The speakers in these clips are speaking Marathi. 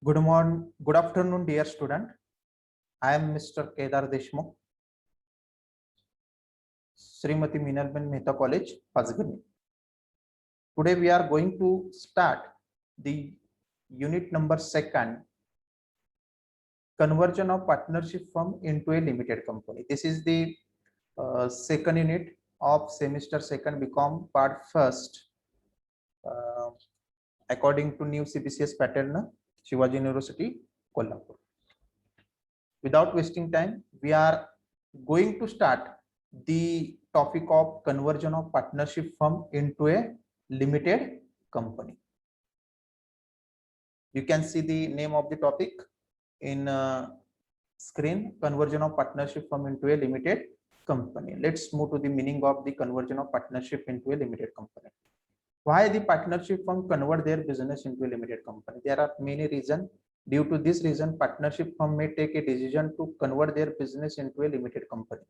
Good morning, good afternoon, dear student. I am Mr. Kedar Deshmukh, Srimati Meenalben Mehta College, Pazgani. Today we are going to start the unit number 2, conversion of partnership firm into a limited company. This is the second unit of semester 2 BCom part 1st, according to new CBCS pattern, Shivaji University, Kolhapur. Without wasting time, we are going to start the topic of conversion of partnership firm into a limited company. You can see the name of the topic in screen, conversion of partnership firm into a limited company. Let's move to the meaning of the conversion of partnership into a limited company. Why the partnership firm convert their business into a limited company? There are many reasons. Due to this reason, partnership firm may take a decision to convert their business into a limited company.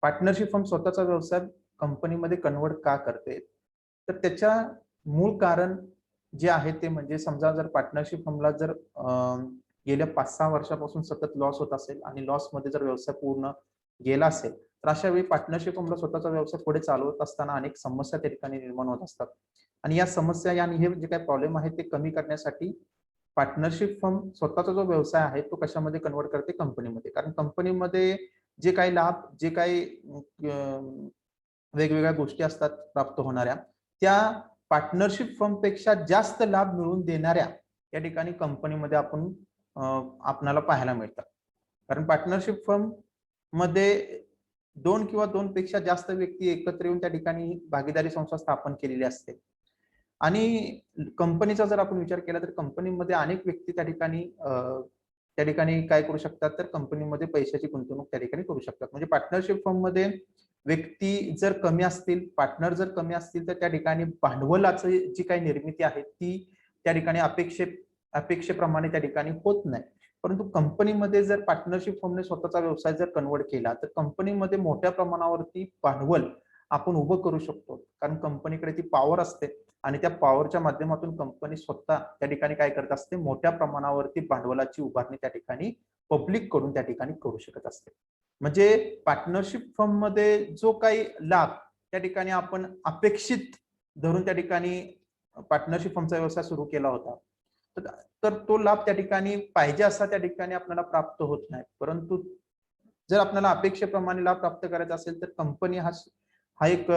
Partnership firm स्वतःचा व्यवसाय कंपनीमध्ये कन्वर्ट का करते, तर त्याच्या मूळ कारण जे आहे ते म्हणजे समजा जर पार्टनरशिप फर्मला जर गेल्या 5-6 वर्षापासून सतत लॉस होत असेल आणि लॉस मध्ये जर व्यवसाय पूर्ण गेला असेल, तर अशा वेळी पार्टनरशिप फर्मला स्वतःचा व्यवसाय पुढे चालवत असताना अनेक समस्या त्या ठिकाणी निर्माण होत असतात आणि या समस्या आणि हे जे काही प्रॉब्लेम आहे ते कमी करण्यासाठी पार्टनरशिप फर्म स्वतःचा जो व्यवसाय आहे तो कशामध्ये कन्वर्ट करते, कंपनीमध्ये. कारण कंपनीमध्ये जे काही लाभ, जे काही वेगवेगळ्या गोष्टी असतात प्राप्त होणाऱ्या, त्या पार्टनरशिप फर्म पेक्षा जास्त लाभ मिळवून देणाऱ्या या ठिकाणी कंपनीमध्ये आपल्याला पाहायला मिळतात. कारण पार्टनरशिप फर्म मध्ये 2 किंवा 2 पेक्षा जास्त व्यक्ती एकत्र येऊन त्या ठिकाणी भागीदारी संस्था स्थापन केलेली असते आणि कंपनीचा जर आपण विचार केला तर कंपनीमध्ये अनेक व्यक्ती त्या ठिकाणी काय करू शकतात, तर कंपनीमध्ये पैशाची गुंतवणूक त्या ठिकाणी करू शकतात. म्हणजे पार्टनरशिप फर्म मध्ये व्यक्ती जर कमी असतील, पार्टनर जर कमी असतील, तर त्या ठिकाणी भांडवलाची जी काही निर्मिती आहे ती त्या ठिकाणी अपेक्षेप्रमाणे त्या ठिकाणी होत नाही. परंतु कंपनीमध्ये जर पार्टनरशिप फर्मने स्वतःचा व्यवसाय जर कन्वर्ट केला तर कंपनीमध्ये मोठ्या प्रमाणावरती भांडवल आपण उभं करू शकतो. कारण कंपनीकडे ती पॉवर असते आणि त्या पॉवरच्या माध्यमातून कंपनी स्वतः त्या ठिकाणी काय करत असते, मोठ्या प्रमाणावरती भांडवलाची उभारणी त्या ठिकाणी पब्लिक कडून त्या ठिकाणी करू शकत असते. म्हणजे पार्टनरशिप फर्म मध्ये जो काही लाभ त्या ठिकाणी आपण अपेक्षित धरून त्या ठिकाणी पार्टनरशिप फर्मचा व्यवसाय सुरू केला होता, तर तो लाभ त्या ठिकाणी पाहिजे असा त्या ठिकाणी आपल्याला प्राप्त होत नाही. परंतु जर आपल्याला अपेक्षेप्रमाणे लाभ प्राप्त करायचा असेल तर कंपनी हा एक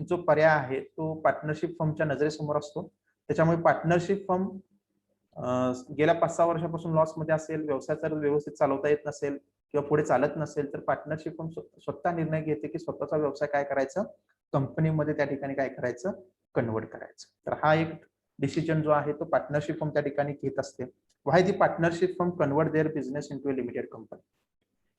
जो पर्याय आहे तो पार्टनरशिप फर्मच्या नजरेसमोर असतो. त्याच्यामुळे पार्टनरशिप फर्म गेल्या 5-6 वर्षापासून लॉस मध्ये असेल, व्यवसाय जर व्यवस्थित चालवता येत नसेल किंवा पुढे चालत नसेल, तर पार्टनरशिप फर्म स्वतः निर्णय घेते की स्वतःचा व्यवसाय काय करायचं, कंपनीमध्ये त्या ठिकाणी काय करायचं, कन्वर्ट करायचं. तर हा एक डिसिजन जो आहे तो पार्टनरशिप फर्म त्या ठिकाणी घेत असते. Why the partnership firm convert their business into a limited company?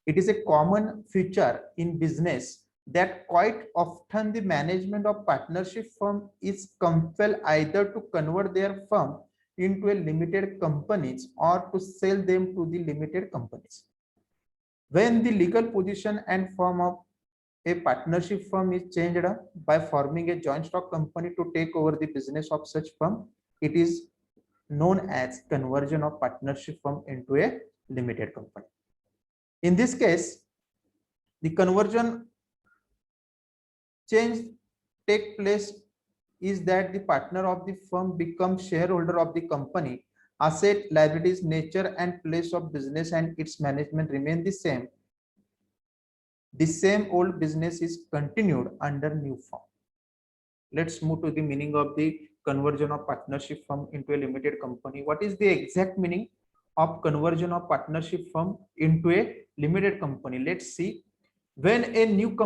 It is a common feature in business that quite often the management of partnership firm is compelled either to convert their firm into a limited companies or to sell them to the limited companies. When the legal position and form of a partnership firm is changed by forming a joint stock company to take over the business of such firm, it is known as conversion of partnership firm into a limited company. In this case, the conversion change take place is that the partner of the firm becomes shareholder of the company. Asset, liabilities, nature and place of business and its management remain the same. The same old business is continued under new form. Let's move to the meaning of the conversion of partnership firm into a limited company. What is the exact meaning of conversion of partnership firm into a limited company? Let's see. When a new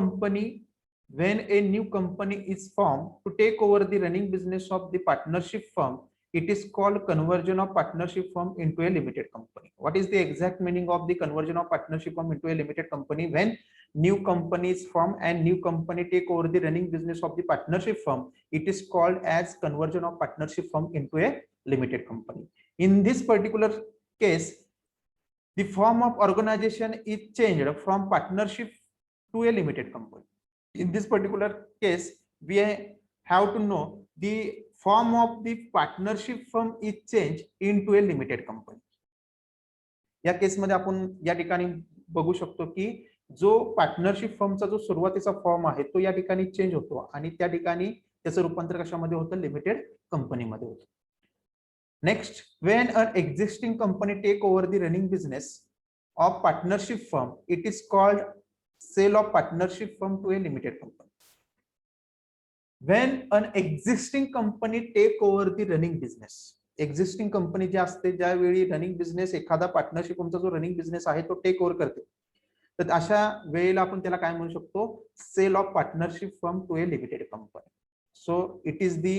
company is formed to take over the running business of the partnership firm, it is called conversion of partnership firm into a limited company. What is the exact meaning of the conversion of partnership firm into a limited company? When new company is formed and new company take over the running business of the partnership firm, it is called as conversion of partnership firm into a limited company. In this particular case, the form of organization is changed from partnership to a limited company. In this particular case, we have to know the form of the partnership firm is changed into a limited company. या केसमध्ये आपण या ठिकाणी बघू शकतो की जो पार्टनरशिप फर्मचा जो सुरुवातीचा फॉर्म आहे तो या ठिकाणी चेंज होतो आणि त्या ठिकाणी त्याचं रूपांतर कशामध्ये होतं, लिमिटेड कंपनीमध्ये होतं. Next, when an existing company take over the running business of partnership firm, it is called sale of partnership firm to a limited company. When an existing company take over the running business, existing company जी असते ज्यावेळी रनिंग बिझनेस, एखादा पार्टनरशिप फर्मचा जो रनिंग बिझनेस आहे तो टेक ओव्हर करते, तर अशा वेळेला आपण त्याला काय म्हणू शकतो, sale of partnership firm to a limited company. So it is the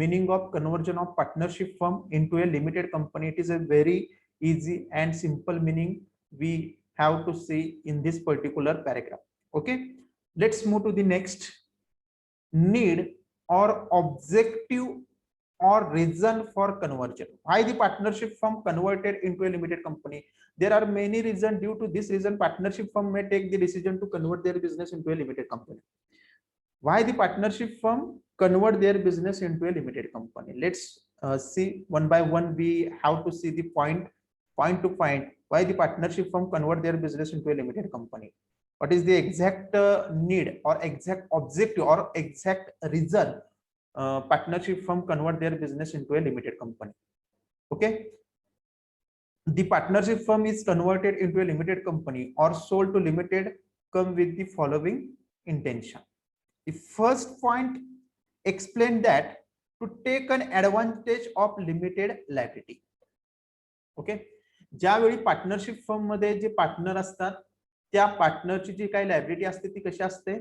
meaning of conversion of partnership firm into a limited company. It is a very easy and simple meaning we have to see in this particular paragraph. Okay, let's move to the next. Need or objective or reason for conversion. Why the partnership firm converted into a limited company? There are many reasons. Due to this reason, partnership firm may take the decision to convert their business into a limited company. Why the partnership firm convert their business into a limited company? Let's see one by one. We have to see the point to point why the partnership firm convert their business into a limited company. What is the exact need or exact objective or exact reason partnership firm convert their business into a limited company? Okay, the partnership firm is converted into a limited company or sold to limited come with the following intention. The first point explain that to take an advantage of limited liability. Okay, ज्यावेळी पार्टनरशिप फर्म मध्ये जे पार्टनर असतात त्या पार्टनरची जी काही लायबिलिटी असते ती कशी असते,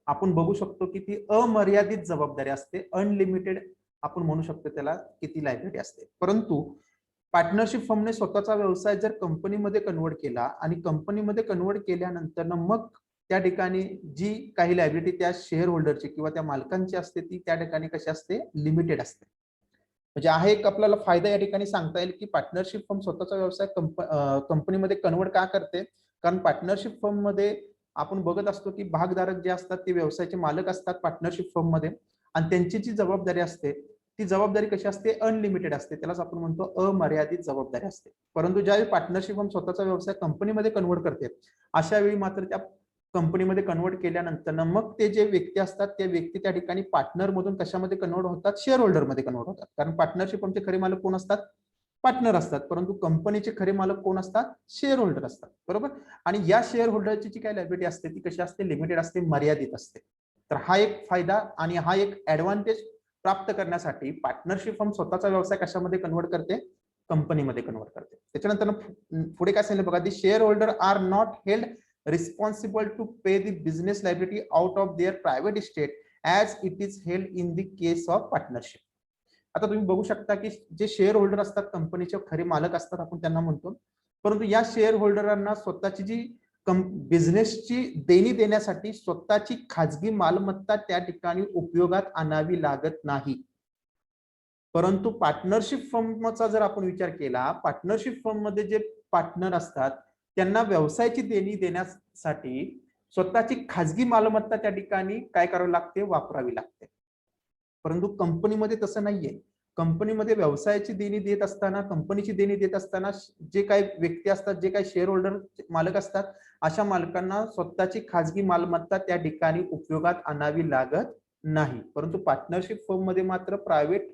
आपण बघू शकतो की ती अमर्यादित जबाबदारी असते, अनलिमिटेड आपण म्हणू शकतो त्याला, किती लायबिलिटी असते. परंतु पार्टनरशिप फर्मने स्वतःचा व्यवसाय जर कंपनीमध्ये कन्वर्ट केला आणि कंपनीमध्ये कन्वर्ट केल्यानंतर मग त्या ठिकाणी जी काही लायबिलिटी त्या शेअर होल्डरची किंवा त्या मालकांची असते ती त्या ठिकाणी कशी असते, लिमिटेड असते. म्हणजे हा एक आपल्याला फायदा या ठिकाणी सांगता येईल की पार्टनरशिप फर्म स्वतःचा व्यवसाय कंपनीमध्ये कन्वर्ट का करते, कारण पार्टनरशिप फर्म मध्ये आपण बघत असतो की भागधारक जे असतात ते व्यवसायाचे मालक असतात पार्टनरशिप फर्म मध्ये, आणि त्यांची जी जबाबदारी असते ती जबाबदारी कशी असते, अनलिमिटेड असते, त्यालाच आपण म्हणतो अमर्यादित जबाबदारी असते. परंतु ज्यावेळी पार्टनरशिप फर्म स्वतःचा व्यवसाय कंपनीमध्ये कन्वर्ट करते अशा वेळी मात्र त्या कंपनीमध्ये कन्वर्ट केल्यानंतर मग ते जे व्यक्ती असतात त्या व्यक्ती त्या ठिकाणी पार्टनर मधून कशामध्ये कन्वर्ट होतात, शेअर होल्डर मध्ये कन्वर्ट होतात. कारण पार्टनरशिप फर्मचे खरे मालक कोण असतात, पार्टनर असतात, परंतु कंपनीचे खरे मालक कोण असतात, शेअर होल्डर असतात, बरोबर. आणि या शेअर होल्डरची जी काही लायबिलिटी असते ती कशी असते, लिमिटेड असते, मर्यादित असते. तर हा एक फायदा आणि हा एक ऍडव्हान्टेज प्राप्त करण्यासाठी पार्टनरशिप फर्म स्वतःचा व्यवसाय कशामध्ये कन्वर्ट करते, कंपनीमध्ये कन्वर्ट करते. त्याच्यानंतर पुढे काय सांगितलं बघा, the shareholder are not held responsible to pay the business liability out of their private estate as it is held in the case of partnership. आता तुम्ही बघू शकता की जे शेअर होल्डर असतात कंपनीचे खरे मालक असतात आपण त्यांना म्हणतो, परंतु या शेअर होल्डरांना स्वतःची जी बिझनेसची देणी देण्यासाठी स्वतःची खाजगी मालमत्ता त्या ठिकाणी उपयोगात आणावी लागत नाही. परंतु पार्टनरशिप फर्मचा जर आपण विचार केला, पार्टनरशिप फर्म मध्ये जे पार्टनर असतात त्यांना व्यवसायाची देणी देण्यासाठी स्वतःची खाजगी मालमत्ता त्या ठिकाणी काय करावी लागते, वापरावी लागते. परंतु कंपनीमध्ये तसं नाहीये. कंपनीमध्ये व्यवसायाची देणी देत असताना, कंपनीची देणी देत असताना जे काही व्यक्ती असतात, जे काही शेअर होल्डर मालक असतात, अशा मालकांना स्वतःची खाजगी मालमत्ता त्या ठिकाणी उपयोगात आणावी लागत नाही. परंतु पार्टनरशिप फर्म मध्ये मात्र प्रायव्हेट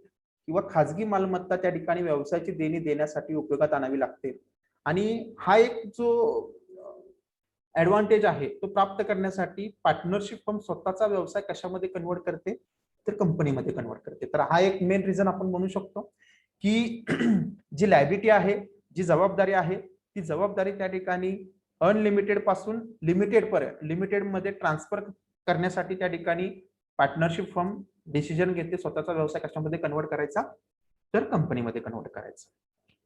किंवा खाजगी मालमत्ता त्या ठिकाणी व्यवसायाची देणी देण्यासाठी उपयोगात आणावी लागते. आणि हा एक जो ऍडव्हान्टेज आहे तो प्राप्त करण्यासाठी पार्टनरशिप फर्म स्वतःचा व्यवसाय कशामध्ये कन्वर्ट करते, तर कंपनीमध्ये कन्वर्ट करते. तर हा एक मेन रिझन आपण म्हणू शकतो की जी लायबिलिटी आहे, जी जबाबदारी आहे, ती जबाबदारी त्या ठिकाणी अनलिमिटेड पासून लिमिटेड मध्ये ट्रान्सफर करण्यासाठी त्या ठिकाणी पार्टनरशिप फर्म डिसिजन घेते स्वतःचा व्यवसाय कशामध्ये कन्वर्ट करायचा, तर कंपनीमध्ये कन्वर्ट करायचा.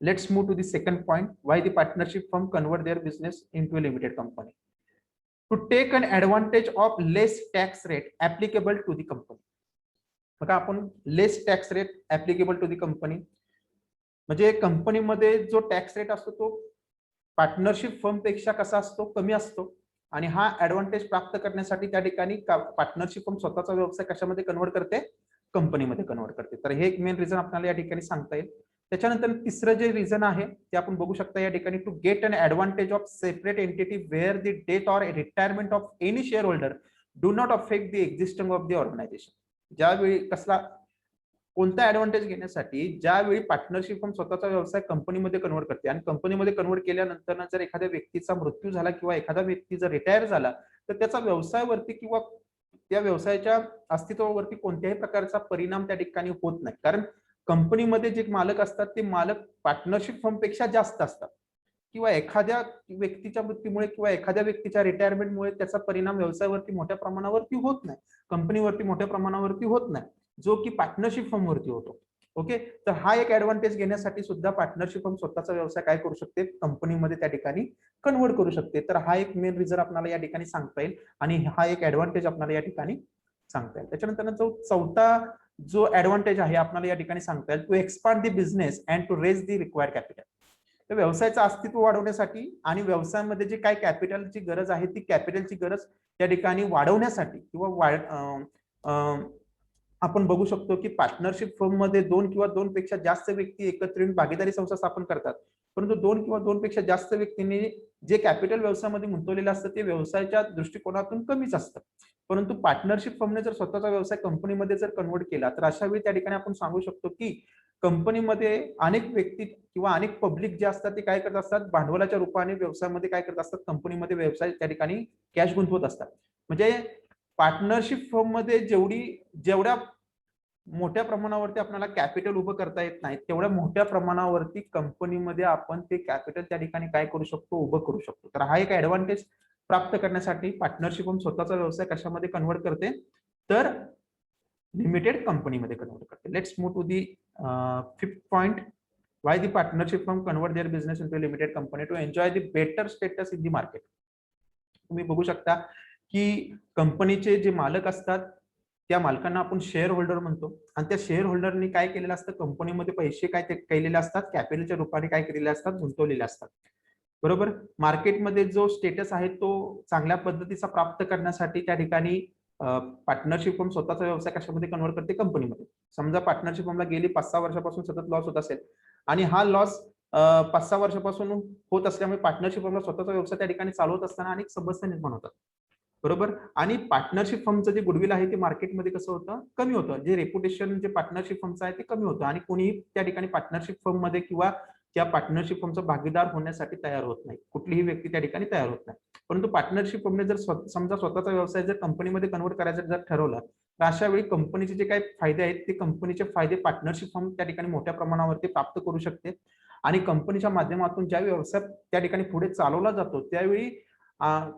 Let's move to the second point, why the partnership firm convert their business into a limited company. To take an advantage of less tax rate applicable to the company. बघा आपण less tax rate applicable to the company म्हणजे कंपनीमध्ये जो टॅक्स रेट असतो तो पार्टनरशिप फर्म पेक्षा कसा असतो, कमी असतो. आणि हा ऍडव्हान्टेज प्राप्त करण्यासाठी त्या ठिकाणी पार्टनरशिप फर्म स्वतःचा व्यवसाय कशामध्ये कन्वर्ट करते, कंपनीमध्ये कन्वर्ट करते. तर हे एक मेन रिझन आपल्याला या ठिकाणी सांगता येईल. त्याच्यानंतर तिसरं जे रिझन आहे ते आपण बघू शकता या ठिकाणी, to get an advantage of separate entity where the death or retirement of any share holder do not affect the existing of the organisation. ज्यावेळी कसला कोणता ऍडव्हान्टेज घेण्यासाठी, ज्यावेळी पार्टनरशिप फर्म स्वतःचा व्यवसाय कंपनीमध्ये कन्वर्ट करते आणि कंपनीमध्ये कन्वर्ट केल्यानंतर जर एखाद्या व्यक्तीचा मृत्यू झाला किंवा एखादा व्यक्ती जर रिटायर झाला तर त्याचा व्यवसायावरती किंवा त्या व्यवसायाच्या अस्तित्वावरती कोणत्याही प्रकारचा परिणाम त्या ठिकाणी होत नाही. कारण कंपनीमध्ये जे मालक असतात ते मालक पार्टनरशिप फर्म पेक्षा जास्त असतात किंवा एखाद्या व्यक्तीच्या मृत्यूमुळे किंवा एखाद्या व्यक्तीच्या रिटायरमेंटमुळे त्याचा परिणाम व्यवसायावरती मोठ्या प्रमाणावरती होत नाही, कंपनीवरती मोठ्या प्रमाणावरती होत नाही, जो की पार्टनरशिप फर्म वरती होतो. ओके, तर हा एक ऍडव्हान्टेज घेण्यासाठी सुद्धा पार्टनरशिप फर्म स्वतःचा व्यवसाय काय करू शकते, कंपनीमध्ये त्या ठिकाणी कन्वर्ट करू शकते. तर हा एक मेन रिझन आपल्याला या ठिकाणी सांगता येईल आणि हा एक ऍडव्हान्टेज आपल्याला या ठिकाणी सांगता येईल. त्याच्यानंतर जो चौथा जो ऍडव्हान्टेज आहे आपल्याला या ठिकाणी सांगता येईल, to expand the business and to raise the required capital. तर व्यवसायाचं अस्तित्व वाढवण्यासाठी आणि व्यवसायामध्ये जे काय कॅपिटलची गरज आहे ती कॅपिटलची गरज त्या ठिकाणी वाढवण्यासाठी किंवा आपण बघू शकतो की पार्टनरशिप फर्म मध्ये 2 किंवा 2 पेक्षा जास्त व्यक्ती एकत्र येऊन भागीदारी संस्था स्थापन करतात. परंतु 2 किंवा 2 पेक्षा जास्त व्यक्तींनी जे कॅपिटल व्यवसायामध्ये गुंतवलेलं असतं ते व्यवसायाच्या दृष्टिकोनातून कमीच असतं. परंतु पार्टनरशिप फर्मने जर स्वतःचा व्यवसाय कंपनीमध्ये जर कन्वर्ट केला तर अशा वेळी त्या ठिकाणी आपण सांगू शकतो की कंपनीमध्ये अनेक व्यक्ती किंवा अनेक पब्लिक जे असतात ते काय करत असतात, भांडवलाच्या रूपाने व्यवसायामध्ये काय करत असतात, कंपनीमध्ये व्यवसाय त्या ठिकाणी कॅश गुंतवत असतात. म्हणजे पार्टनरशिप फर्म मध्ये जेवढ्या मोठ्या प्रमाणावरती आपल्याला कॅपिटल उभं करता येत नाही तेवढ्या मोठ्या प्रमाणावरती कंपनीमध्ये आपण ते कॅपिटल त्या ठिकाणी काय करू शकतो, उभं करू शकतो. तर हा एक ऍडव्हान्टेज प्राप्त करण्यासाठी पार्टनरशिप फर्म स्वतःचा व्यवसाय कशामध्ये कन्वर्ट करते, तर लिमिटेड कंपनीमध्ये कन्वर्ट करते. Let's move to the fifth point, why the partnership firm convert their business into a limited company to enjoy the better status in the market. तुम्ही बघू शकता की कंपनीचे जे मालक असतात त्या मालकांना आपण शेअर होल्डर म्हणतो आणि त्या शेअर होल्डरनी काय केलेलं असतं, कंपनीमध्ये पैसे काय केलेले असतात, कॅपिटलच्या रूपाने काय केलेले असतात, गुंतवलेले असतात. बरोबर, मार्केटमध्ये जो स्टेटस आहे तो चांगल्या पद्धतीचा प्राप्त करण्यासाठी त्या ठिकाणी पार्टनरशिप फर्म स्वतःचा व्यवसाय कशामध्ये कन्वर्ट करते, कंपनीमध्ये. समजा पार्टनरशिप फर्मला गेली 5-6 वर्षापासून सतत लॉस होत असेल आणि हा लॉस 5-6 वर्षापासून होत असल्यामुळे पार्टनरशिप फर्मला स्वतःचा व्यवसाय त्या ठिकाणी चालवत असताना अनेक समस्या निर्माण होतात. बरोबर, आणि पार्टनरशिप फर्मचं जे गुडविल आहे ते मार्केटमध्ये कसं होतं, कमी होतं. जे रेप्युटेशन जे पार्टनरशिप फर्मचं आहे ते कमी होतं आणि कोणीही त्या ठिकाणी पार्टनरशिप फर्म मध्ये किंवा त्या पार्टनरशिप फर्मचा भागीदार होण्यासाठी तयार होत नाही, कुठलीही व्यक्ती त्या ठिकाणी तयार होत नाही. परंतु पार्टनरशिप फर्मने जर समजा स्वतःचा व्यवसाय जर कंपनीमध्ये कन्वर्ट करायचं जर ठरवलं तर अशा वेळी कंपनीचे जे काही फायदे आहेत ते कंपनीचे फायदे पार्टनरशिप फर्म त्या ठिकाणी मोठ्या प्रमाणावरती प्राप्त करू शकते आणि कंपनीच्या माध्यमातून ज्या व्यवसाय त्या ठिकाणी पुढे चालवला जातो त्यावेळी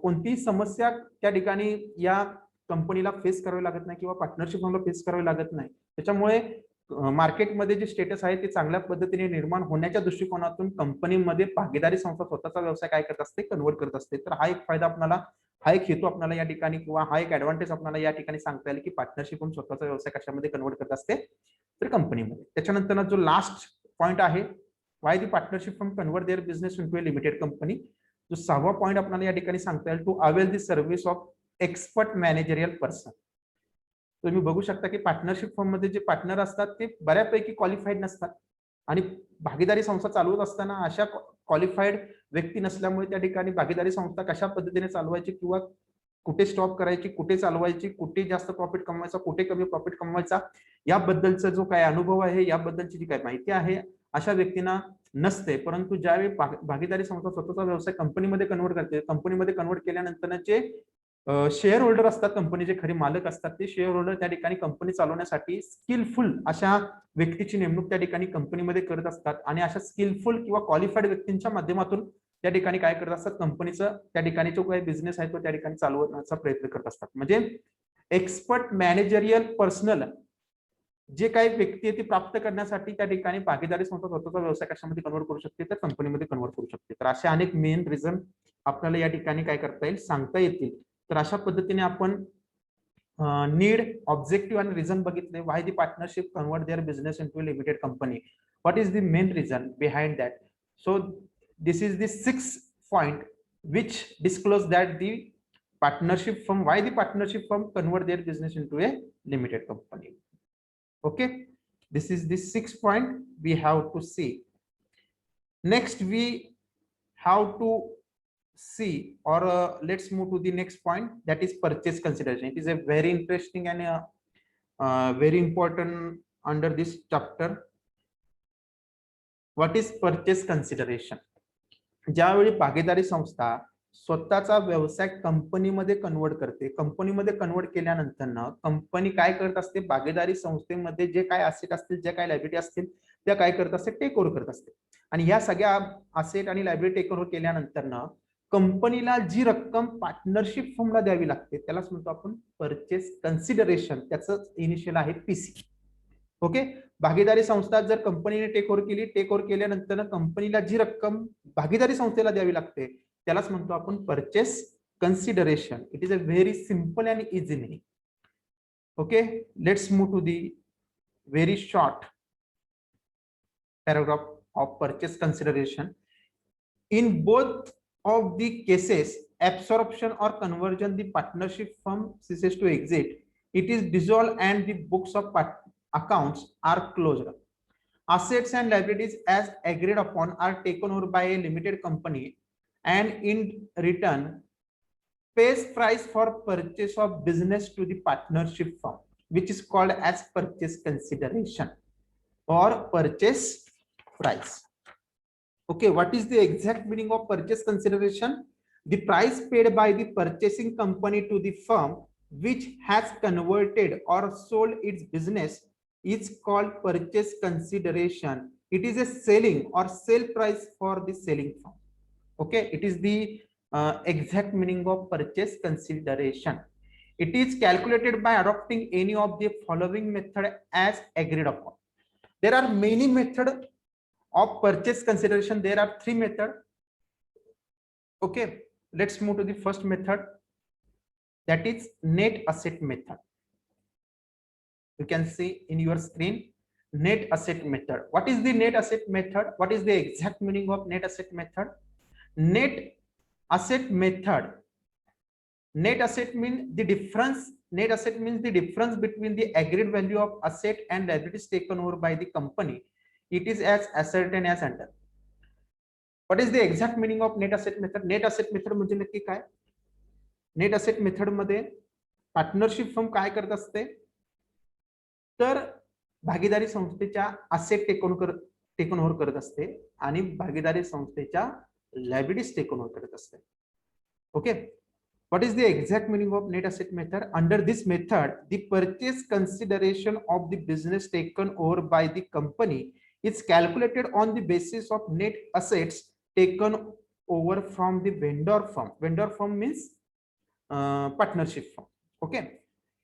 कोणतीही समस्या त्या ठिकाणी या कंपनीला फेस करावी लागत नाही किंवा पार्टनरशिप फर्मला फेस करावी लागत नाही. त्याच्यामुळे मार्केटमध्ये जे स्टेटस आहे ते चांगल्या पद्धतीने निर्माण होण्याच्या दृष्टिकोनातून कंपनीमध्ये भागीदारी संस्था स्वतःचा व्यवसाय काय करत असते, कन्वर्ट करत असते. तर हा एक फायदा आपल्याला, हा एक हेतू आपल्याला या ठिकाणी किंवा हा एक ऍडव्हान्टेज आपल्याला या ठिकाणी सांगता येईल की पार्टनरशिप फर्म स्वतःचा व्यवसाय कशामध्ये कन्वर्ट करत असते, तर कंपनीमध्ये. त्याच्यानंतर जो लास्ट पॉइंट आहे, why the partnership firm convert their business into a limited company. जो 6वा पॉइंट आपल्याला या ठिकाणी सांगता येईल, to avail the service of expert managerial person. तुम्ही बघू शकता की पार्टनरशिप फर्म मध्ये जे पार्टनर असतात ते बऱ्यापैकी क्वालिफाईड नसतात आणि भागीदारी संस्था चालवत असताना अशा क्वालिफाईड व्यक्ती नसल्यामुळे त्या ठिकाणी भागीदारी संस्था कशा पद्धतीने चालवायची किंवा कुठे स्टॉप करायची, कुठे चालवायची, कुठे जास्त प्रॉफिट कमवायचा, कुठे कमी प्रॉफिट कमवायचा, याबद्दलचा जो काय अनुभव आहे, याबद्दलची जी काय माहिती आहे अशा व्यक्तींना नसते. परंतु ज्यावेळी भागीदारी संस्था स्वतःचा व्यवसाय कंपनीमध्ये कन्वर्ट करते, कंपनीमध्ये कन्वर्ट केल्यानंतर जे शेअर होल्डर असतात, कंपनीचे खरे मालक असतात, ते शेअर होल्डर त्या ठिकाणी कंपनी चालवण्यासाठी स्किलफुल अशा व्यक्तीची नेमणूक त्या ठिकाणी कंपनीमध्ये करत असतात आणि अशा स्किलफुल किंवा क्वालिफाईड व्यक्तींच्या माध्यमातून त्या ठिकाणी काय करत असतात, कंपनीचं त्या ठिकाणी जो काही बिझनेस आहे तो त्या ठिकाणी चालवण्याचा प्रयत्न करत असतात. म्हणजे एक्सपर्ट मॅनेजरियल पर्सनल जे काही व्यक्ती आहे ती प्राप्त करण्यासाठी त्या ठिकाणी भागीदारी संस्था स्वतःचा व्यवसाय कशामध्ये कन्वर्ट करू शकते, तर कंपनीमध्ये कन्वर्ट करू शकते. तर असे अनेक मेन रिझन आपल्याला या ठिकाणी काय करता येईल, सांगता येतील. तर अशा पद्धतीने आपण नीड, ऑब्जेक्टिव्ह आणि रिझन बघितले. Y the partnership convert their business into a limited company, what is the main reason behind that. So this is the 6th point which disclose that the partnership firm, why the partnership firm convert their business into a limited company. Okay, this is the 6th point we have to see. Next we have to see, or let's move to the next point, that is purchase consideration. It is a very interesting and very important under this chapter. What is purchase consideration? ज्यावेळी भागीदारी संस्था स्वतःचा व्यवसाय कंपनीमध्ये कन्वर्ट करते, कंपनीमध्ये कन्वर्ट केल्यानंतर ना कंपनी काय करत असते, भागीदारी संस्थेमध्ये जे काय असेट असतील, जे काय लायबिलिटी असतील त्या काय करत असते, टेक ओव्हर करत असते. आणि ह्या सगळ्या असेट आणि लायबिलिटी टेक ओव्हर केल्यानंतर ना कंपनीला जी रक्कम पार्टनरशिप फर्मला द्यावी लागते त्यालाच म्हणतो आपण परचेस कन्सिडरेशन. त्याचं इनिशियल आहे पीसी. ओके, भागीदारी संस्था जर कंपनीने टेक ओव्हर केली, टेक ओव्हर केल्यानंतर कंपनीला जी रक्कम भागीदारी संस्थेला द्यावी लागते त्यालाच म्हणतो आपण purchase consideration. It is a very simple and easy name. Okay, let's move to the very short paragraph of purchase consideration. In both of the cases, absorption or conversion, the partnership firm ceases to exist, it is dissolved and the books of accounts are closed. Assets and liabilities as agreed upon are taken over by a limited company and in return pays price for purchase of business to the partnership firm, which is called as purchase consideration or purchase price. Okay, what is the exact meaning of purchase consideration? The price paid by the purchasing company to the firm which has converted or sold its business is called purchase consideration. It is a selling or sale price for the selling firm. Okay, it is the exact meaning of purchase consideration. It is calculated by adopting any of the following method as agreed upon. There are many methods of purchase consideration. There are 3 methods. Okay, let's move to the first method, that is net asset method. You can see in your screen net asset method. What is the net asset method? What is the exact meaning of net asset method? Net asset method, net asset means the difference, net asset means the difference between the agreed value of asset and liabilities taken over by the company. It is as ascertained as under. What is the exact meaning of net asset method? Net asset method म्हणजे नक्की काय? नेट असेट मेथड मध्ये पार्टनरशिप फर्म काय करत असते, तर भागीदारी संस्थेच्या असेट टेक ओव्हर करत असते आणि भागीदारी संस्थेच्या लायबिलिटीज टेक ओव्हर करत असते. Okay, what is the exact meaning of net asset method? Under this method, the purchase consideration of the business taken over by the company is calculated on the basis of net assets taken over from the vendor firm. Vendor firm means partnership firm. Okay,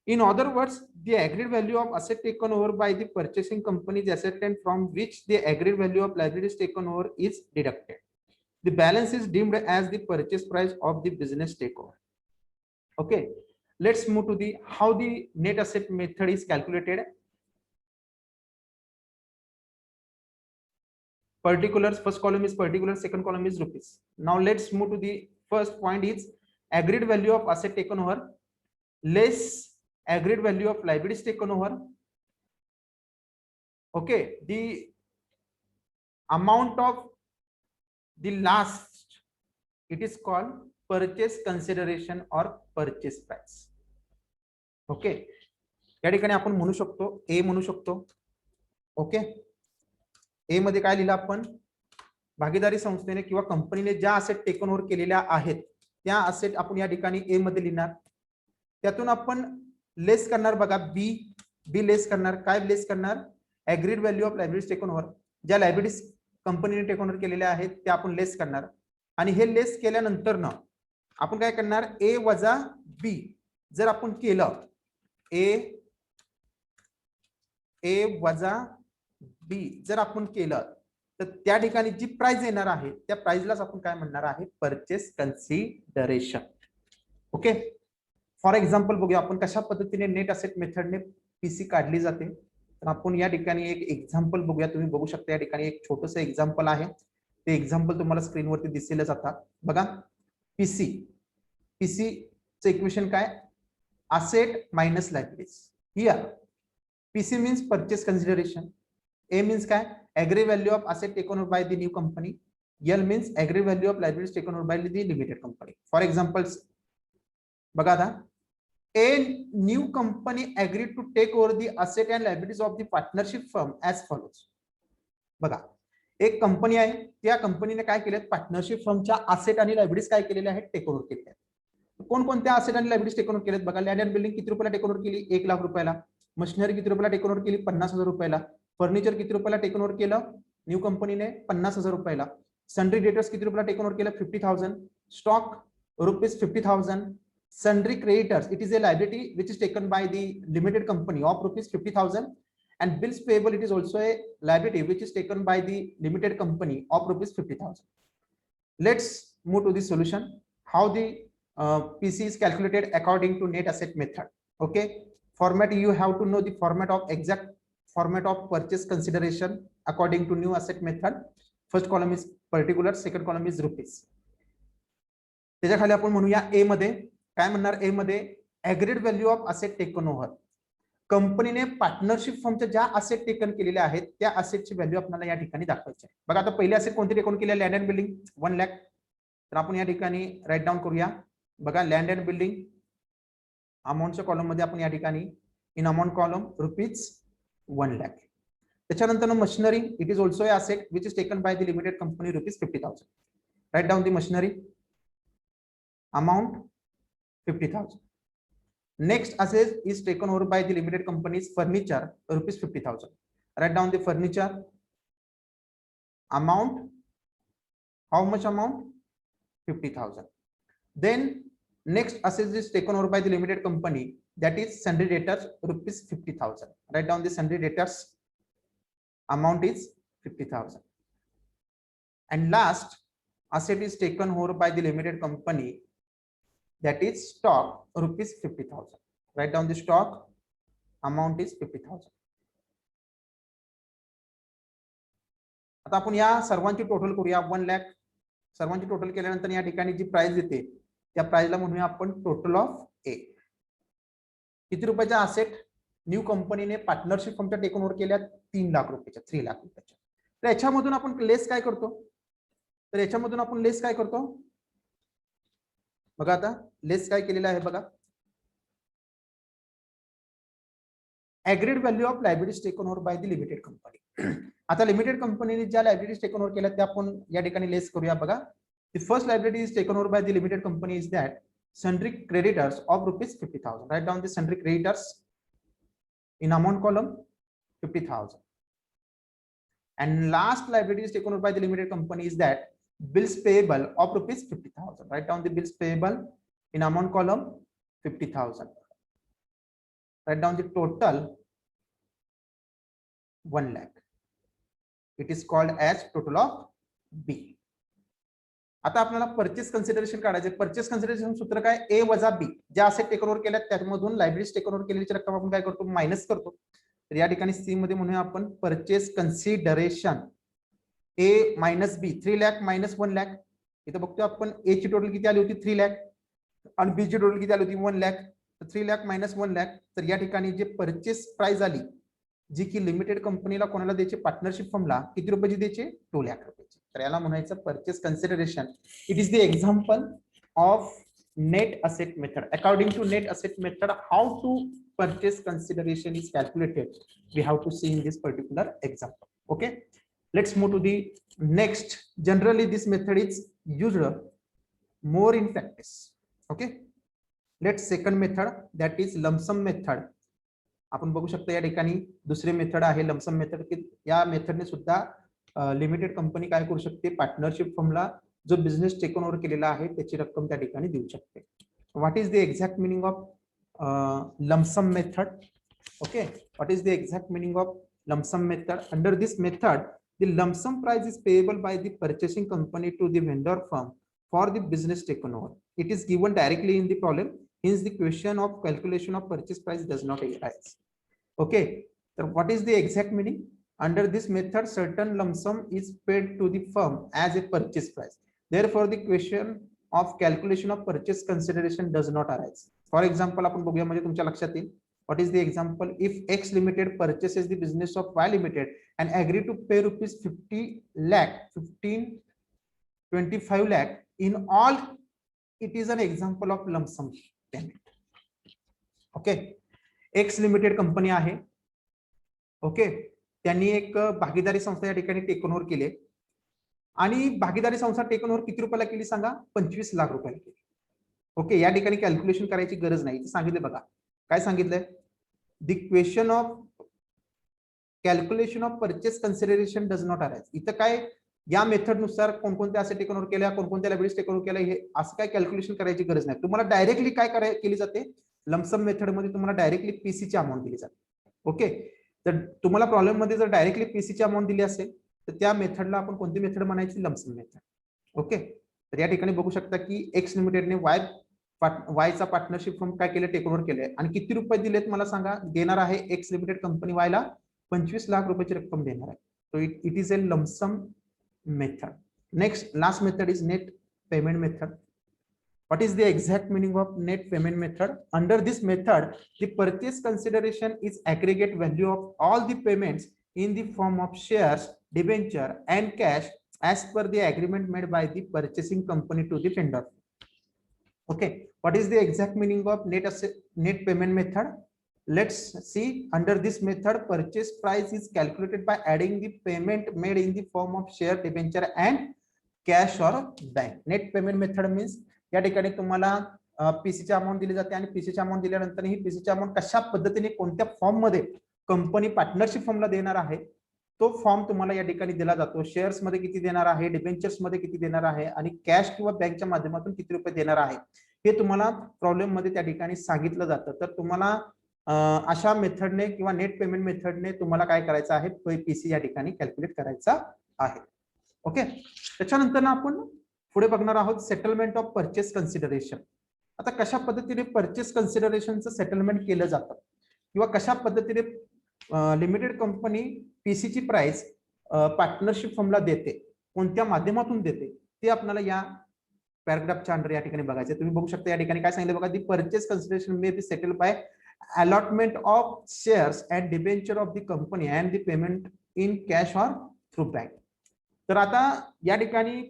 in other words, the agreed value of asset taken over by the purchasing company is ascertained from which the agreed value of liabilities taken over is deducted. The balance is deemed as the purchase price of the business takeover. Okay, let's move to the how the net asset method is calculated. Particulars, first column is particulars, second column is rupees. Now let's move to the first point, is agreed value of asset taken over less agreed value of liabilities taken over. Okay, the amount of the last, it is called purchase consideration or purchase price. Okay, या ठिकाणी आपण म्हणू शकतो ए म्हणू शकतो. ओके, ए मध्ये काय लिहिलं आपण, भागीदारी संस्थेने किंवा कंपनीने ज्या असेट टेकन ओव्हर केलेल्या आहेत त्या असेट आपण या ठिकाणी ए मध्ये लिहिणार. त्यातून आपण लेस करणार, बघा बी, बी लेस करणार. काय लेस करणार? Agreed value of liabilities taken over. ज्या लायबिलिटीज कंपनीने टेकन ओव्हर केलेल्या आहेत त्या आपण लेस करणार. आणि हे लेस केल्यानंतर ना आपण काय करणार, ए वजा बी जर आपण केलं, ए वजा बी जर आपण केलं तर त्या ठिकाणी जी प्राइस येणार आहे त्या प्राइसलाच आपण काय म्हणणार आहे, purchase consideration. Okay, for example बघूया आपण कशा पद्धतीने नेट असेट मेथडने पीसी काढली जाते. तर आपण या ठिकाणी एक एक्झाम्पल बघूया. तुम्ही बघू शकता या ठिकाणी एक छोटंसं एक्झाम्पल आहे. ते एक्झाम्पल तुम्हाला स्क्रीनवरती दिसेलच आता. बघा, पीसी, पीसी चं इक्वेशन काय, asset minus liabilities. Here PC means purchase consideration. A means काय? Agreed value of asset taken over by the new company. L means agreed value of liabilities taken over by the limited company. For examples, बघा आता, a new company agreed to take over the asset and liabilities of the partnership firm as follows. बघा, एक कंपनी आहे, त्या कंपनीने काय केले, पार्टनरशिप फर्मच्या असेट आणि लायबिलिटीज काय केलेल्या आहेत, टेक ओव्हर केलेल्या आहेत. कोणकोणत्या असेट आणि लायबिलिटीज टेक ओव्हर केलेत बघा. लँड अँड बिल्डिंग किती रुपयाला टेक ओव्हर केली, 1 लाख रुपयाला. मशिनरी किती रुपयाला टेक ओव्हर केली, 50,000 रुपयाला. फर्निचर किती रुपयाला टेक ओव्हर केलं न्यू कंपनीने, 50,000 रुपयाला. सन्ड्री डेटर्स किती रुपयाला टेक ओव्हर केलं, 50,000. Stock rupees 50,000. Sundry creditors, it is a liability which is taken by the limited company of rupees 50,000. And bills payable, it is also a liability which is taken by the limited company of rupees 50,000. Let's move to the solution. How the PC is calculated according to net asset method. Okay, format, you have to know the format of exact format of purchase consideration according to new asset method. First column is particular, second column is rupees. त्याच्या खाली आपण म्हणूया ए मध्ये काय म्हणणार, ए मध्ये agreed value of asset taken over. कंपनीने पार्टनरशिप फर्मच्या ज्या असेट टेकन केलेल्या आहेत त्या असेटची व्हॅल्यू आपल्याला या ठिकाणी दाखवायची आहे. बघा आता पहिले असेट कोणते टेकन केले, लँड अँड बिल्डिंग 1 लाख. तर आपण या ठिकाणी राईट डाऊन करूया. बघा लँड अँड बिल्डिंग अमाऊंटच्या कॉलम मध्ये आपण या ठिकाणी in amount column rupees 1 lakh. त्याच्यानंतर machinery, it is also a asset which is taken by the limited company rupees 50,000. Right down the machinery amount 50,000. Next asset is taken over by the limited company's furniture rupees 50,000. Write down the furniture amount. How much amount? 50,000. Then next asset is taken over by the limited company, that is sundry debtors rupees 50,000. Write down the sundry debtors amount is 50,000. And last asset is taken over by the limited company, that is stock rupees 50,000. Write down the stock amount is 50,000. आता आपण या सर्वांची टोटल करूया 1 लाख. सर्वांची टोटल केल्यानंतर या ठिकाणी जी प्राइस येते त्या प्राइसला म्हणूया आपण टोटल ऑफ ए. किती रुपयाच्या असेट न्यू कंपनीने पार्टनरशिप फर्मच्या टेकन ओव्हर केल्या, 3 लाख रुपयाच्या, 3 लाख रुपयाच्या. तर याच्यामधून आपण लेस काय करतो, तर याच्यामधून आपण लेस काय करतो बघा. आता लेस काय केलेलं आहे बघा, agreed value of liabilities taken over by the limited company. आता लिमिटेड कंपनीने ज्या लायबिलिटीज टेकन ओव्हर केल्या त्या आपण या ठिकाणी लेस करूया. बघा, the first liability is taken over by the limited company is that sundry creditors of rupees 50,000. Right down the sundry creditors in amount column 50,000. And last liability is taken over by the limited company is that bills payable of rupees 50,000. Write down the bills payable in amount column 50,000. Write down the total 1 lakh. It is called as total of B. आता आपल्याला परचेस कन्सिडरेशन काढायचे. परचेस कन्सिडरेशन सूत्र काय, ए वजा बी. ज्या असेट टेक ओव्हर केल्या त्यामधून लायबिलिटीज टेक ओव्हर केलेली रक्कम आपण काय करतो, मायनस करतो. तर या ठिकाणी सी मध्ये म्हणूया आपण परचेस कन्सिडरेशन ए मायनस बी, 3 लाख मायनस 1 लाख. इथं बघतो आपण ए ची टोटल किती आली होती, 3 लाख, आणि बी ची टोटल किती आली होती, 1 लाख. तर 3 लाख मायनस 1 लाख. तर या ठिकाणी जे परचेस प्राइस आली जी की लिमिटेड कंपनीला कोणाला द्यायची, पार्टनरशिप फर्मला, किती रुपयाची द्यायची, 2 लाख रुपयाची. तर याला म्हणायचं purchase consideration. It is the example of net asset method. According to net asset method, how to purchase consideration is calculated, we have to see in this particular example. Okay, let's move to the next. Generally this method is used more in practice. Okay, let's second method, that is lump sum method. आपण बघू शकता या ठिकाणी दुसरे मेथड आहे लंप सम मेथड. की या मेथडने सुद्धा लिमिटेड कंपनी काय करू शकते, पार्टनरशिप फर्मला जो बिझनेस टेकन ओव्हर केलेला आहे त्याची रक्कम त्या ठिकाणी देऊ शकते. What is the exact meaning of lump sum method? Okay, what is the exact meaning of lump sum method? Under this method, the lump sum price is payable by the purchasing company to the vendor firm for the business taken over. It is given directly in the problem, hence the question of calculation of purchase price does not arise. Okay, so what is the exact meaning? Under this method, certain lump sum is paid to the firm as a purchase price. Therefore, the question of calculation of purchase consideration does not arise. For example आपण बघूया, म्हणजे तुमच्या लक्षात येईल. What is the example? If X Limited purchases the business of Y Limited and agree to pay rupees 50 lakh, 15, 25 lakh in all, it is an example of lump sum payment. Okay, X Limited company आहे. ओके, त्यांनी एक भागीदारी संस्था या ठिकाणी टेकन ओव्हर केली आणि भागीदारी संस्था टेकन ओव्हर किती रुपयाला केली सांगा? 25 लाख रुपयाला केली. ओके, या ठिकाणी कॅल्क्युलेशन करायची गरज नाही, सांगितलं बघा. काय सांगितलंय? The question of calculation of purchase consideration does not arise. इथं काय या मेथड नुसार कोणकोणत्या असे टेकन ओव्हर केल्या, कोणकोणत्या लायबिलिटीज टेकन ओव्हर केल्या, हे असं काय कॅल्क्युलेशन करायची गरज नाही. तुम्हाला डायरेक्टली काय केली जाते? लमसम मेथड मध्ये तुम्हाला डायरेक्टली पीसीची अमाऊंट दिली जाते. ओके, तर तुम्हाला प्रॉब्लेम मध्ये जर डायरेक्टली पीसीची अमाऊंट दिली असेल तर त्या मेथडला आपण कोणती मेथड म्हणायची? Lump sum method. ओके, तर या ठिकाणी बघू शकता की एक्स लिमिटेडने वायचा पार्टनरशिप फर्म काय केलं? टेक ओव्हर केलंय आणि किती रुपये दिलेत मला सांगा? देणार आहे एक्स लिमिटेड कंपनी वायला 25 लाख रुपयाची रक्कम देणार आहे. So it is a lump sum method. Next, last method is net payment method. What is the exact meaning of net payment method? Under this method, the purchase consideration is aggregate value of all the payments in the form of shares, debenture, and cash as per the agreement made by the purchasing company to the vendor. Okay, what is the exact meaning of net payment method? Let's see. Under this method, purchase price is calculated by adding the payment made in the form of share, debenture, and cash or bank. Net payment method means या ठिकाणी तुम्हाला पीसीची अमाऊंट दिली जाते आणि पीसीची अमाऊंट दिल्यानंतर ही पीसीची अमाऊंट कशा पद्धतीने कोणत्या फॉर्म मध्ये कंपनी पार्टनरशिप फॉर्मला देणार आहे तो फॉर्म तुम्हाला या ठिकाणी दिला जातो. शेअर्स मध्ये किती देणार आहे, डिबेंचर्स मध्ये किती देणार आहे आणि कॅश किंवा बँकच्या माध्यमातून किती रुपये देणार आहे हे तुम्हाला प्रॉब्लेम मध्ये त्या ठिकाणी सांगितलं जातं. तर तुम्हाला अशा मेथडने किंवा नेट पेमेंट मेथडने तुम्हाला काय करायचं आहे? पीसी या ठिकाणी कॅल्क्युलेट करायचा आहे. ओके, त्याच्यानंतर आपण पुढे बघणार आहोत सेटलमेंट ऑफ परचेस कन्सिडरेशन. आता कशा पद्धतीने परचेस कन्सिडरेशनचं सेटलमेंट केलं जातं किंवा कशा पद्धतीने लिमिटेड कंपनी पीसीची प्राइस पार्टनरशिप फर्मला देते, कोणत्या माध्यमातून देते ते आपल्याला या पॅराग्राफच्या अंडर या ठिकाणी बघायचं. तुम्ही बघू शकता या ठिकाणी काय सांगितलं बघा. The purchase consideration may be settled by allotment of shares and debenture of the company and the payment in cash or through bank. तर आता या ठिकाणी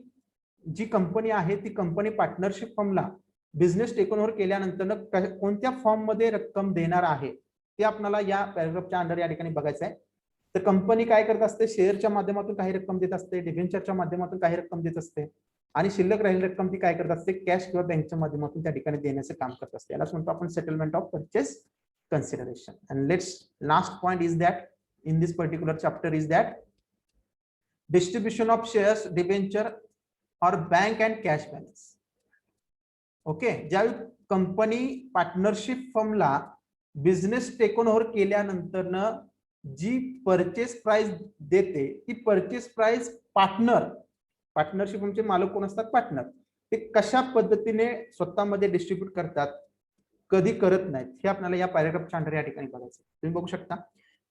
जी कंपनी आहे ती कंपनी पार्टनरशिप फर्मला बिझनेस टेकन ओव्हर केल्यानंतर कोणत्या फॉर्म मध्ये रक्कम देणार आहे ते आपल्याला या पॅराग्राफच्या अंडर या ठिकाणी बघायचं आहे. तर कंपनी काय करत असते? शेअरच्या माध्यमातून काही रक्कम देत असते, डिबेंचरच्या माध्यमातून काही रक्कम देत असते आणि शिल्लक राहिलेली रक्कम ती काय करत असते? कॅश किंवा बँकच्या माध्यमातून त्या ठिकाणी देण्याचं काम करत असते. यालाच म्हणतो आपण settlement of purchase consideration. And last point is that in this particular chapter is that distribution of shares, debenture or bank and cash balance. Okay, ज्यावेळी कंपनी पार्टनरशिप फर्मला बिझनेस टेकन ओव्हर केल्यानंतर जी परचेस प्राइस देते ती परचेस प्राइस पार्टनरशिप फर्मचे मालक कोण असतात? पार्टनर. ते कशा पद्धतीने स्वतःमध्ये डिस्ट्रीब्यूट करतात, कधी करत नाहीत, हे आपल्याला या पॅराग्राफच्या अंडर या ठिकाणी बघायचं. तुम्ही बघू शकता.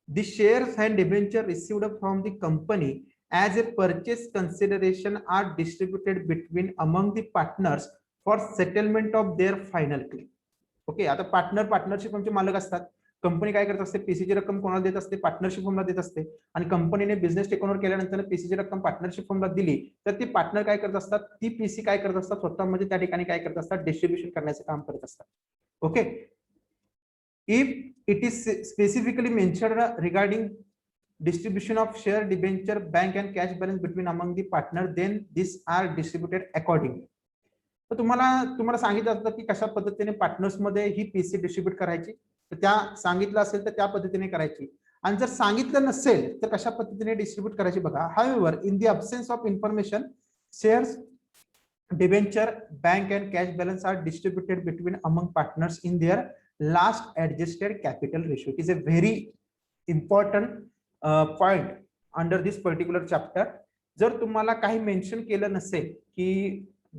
The shares and debenture received from the company as a purchase consideration are distributed between among the partners for settlement of their final claim. Okay, आता पार्टनरशिप फर्मचे मालक असतात. कंपनी काय करत असते? पीसीची रक्कम कोणाला देत असते? पार्टनरशिप फर्मला देत असते आणि कंपनीने बिझनेस टेक ओव्हर केल्यानंतर पीसीची रक्कम पार्टनरशिप फर्मला दिली तर ती पार्टनर काय करत असतात? ती पीसी काय करत असतात? स्वतःमध्ये त्या ठिकाणी काय करत असतात? डिस्ट्रीब्युशन करण्याचं काम करत असतात. Okay, if it is specifically mentioned regarding distribution of share, debenture, bank and cash balance between among the partner, then these are distributed accordingly. तर तुम्हाला सांगितलं असतं की कशा पद्धतीने पार्टनर्स मध्ये ही पीसी डिस्ट्रीब्यूट करायची. तर त्या सांगितलं असेल तर त्या पद्धतीने करायची आणि जर सांगितलं नसेल तर कशा पद्धतीने डिस्ट्रीब्यूट करायची बघा. However, in the absence of information, shares, debenture, bank and cash balance are distributed between among partners in their last adjusted capital ratio. It is a very important point under this particular chapter. जर तुम्हाला काही मेन्शन केलं नसेल की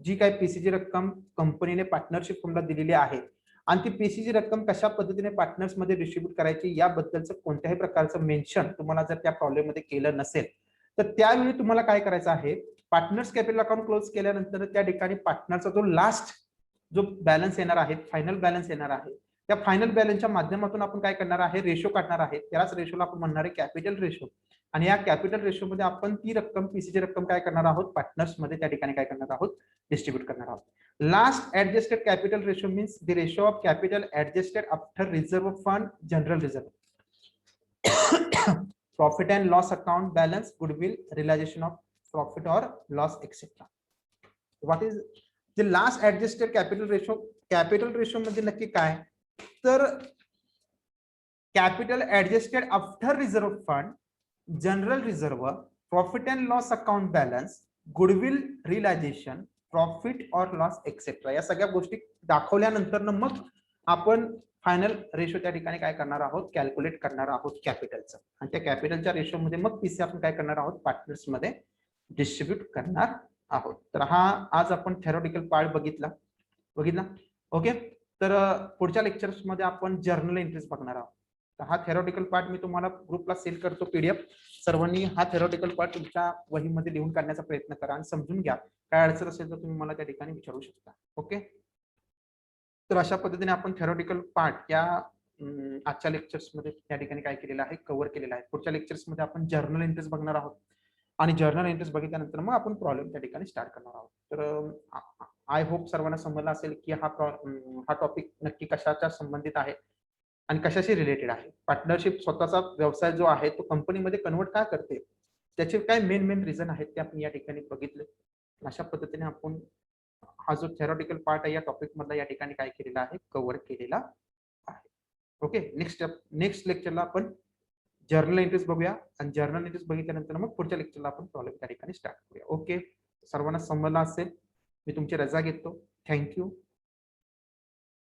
जी काही पीसीची रक्कम कंपनीने पार्टनरशिप फर्मला दिलेली आहे आणि ती पीसीची रक्कम कशा पद्धतीने पार्टनर्स मध्ये डिस्ट्रीब्यूट करायची याबद्दलचं कोणत्याही प्रकारचं मेन्शन तुम्हाला जर त्या प्रॉब्लेम मध्ये केलं नसेल तर त्यावेळी तुम्हाला काय करायचं आहे? पार्टनर्स कॅपिटल अकाउंट क्लोज केल्यानंतर त्या ठिकाणी पार्टनरचा जो लास्ट जो बॅलन्स येणार आहे, फायनल बॅलन्स येणार आहे त्या फायनल बॅलन्सच्या माध्यमातून आपण काय करणार आहे, रेशो काढणार आहे. त्यालाच रेशोला आपण म्हणणार आहे कॅपिटल रेशो. आणि या कॅपिटल रेशो मध्ये आपण ती रक्कम पीसीची रक्कम काय करणार आहोत, पार्टनर्स मध्ये त्या ठिकाणी काय करणार आहोत, डिस्ट्रीब्यूट करणार आहोत. Last adjusted capital ratio means the ratio of capital adjusted after reserve fund, general reserve, profit and loss account balance, goodwill, realization of profit or loss, etc. What is the last adjusted capital ratio? Capital ratio मध्ये नक्की काय, तर capital adjusted after reserve fund, general reserve, profit and loss account balance, goodwill realisation, profit और लॉस एक्सेट्रा, या सगळ्या गोष्टी दाखवल्यानंतर मग आपण फायनल रेशो त्या ठिकाणी काय करणार आहोत, कॅल्क्युलेट करणार आहोत कॅपिटलचं. आणि त्या कॅपिटलच्या रेशो मध्ये मग पीसी आपण काय करणार आहोत, पार्टनर्स मध्ये डिस्ट्रीब्यूट करणार आहोत. तर हा आज आपण थेरोटिकल पार्ट बघितला. ओके. तर पुढच्या लेक्चर्स मध्ये आपण जर्नल एंट्रीज बघणार आहोत. तर हा थेरोटिकल पार्ट मी तुम्हाला ग्रुपला सेंड करतो पीडीएफ. सर्वांनी हा थेरोटिकल पार्ट तुमच्या वहीमध्ये लिहून काढण्याचा प्रयत्न करा आणि समजून घ्या. काय अडचण असेल तर तुम्ही मला त्या ठिकाणी विचारू शकता. ओके. तर अशा पद्धतीने आपण थेरोटिकल पार्ट या आजच्या लेक्चर्स मध्ये त्या ठिकाणी काय केलेलं आहे, कव्हर केलेलं आहे. पुढच्या लेक्चर्स मध्ये आपण जर्नल एंट्रीज बघणार आहोत आणि जर्नल एंट्रीज बघितल्यानंतर मग आपण प्रॉब्लेम त्या ठिकाणी स्टार्ट करणार आहोत. तर आय होप सर्वांना समजलं असेल की हा टॉपिक नक्की कशाच्या संबंधित आहे आणि कशाशी रिलेटेड आहे. पार्टनरशिप स्वतःचा व्यवसाय जो आहे तो कंपनीमध्ये कन्वर्ट का करते, त्याचे काय मेन रिझन आहेत ते आपण या ठिकाणी बघितले. अशा पद्धतीने आपण हा जो थेरोटिकल पार्ट आहे या टॉपिक मधला या ठिकाणी काय केलेला आहे, कव्हर केलेला आहे. ओके. नेक्स्ट लेक्चरला आपण जर्नल एंट्रीज बघूया आणि जर्नल एंट्रीज बघितल्यानंतर मग पुढच्या लेक्चरला आपण प्रॉब्लेम त्या ठिकाणी स्टार्ट करूया. ओके. सर्वांना समजलं असेल, मी तुमची रजा घेतो. थँक्यू.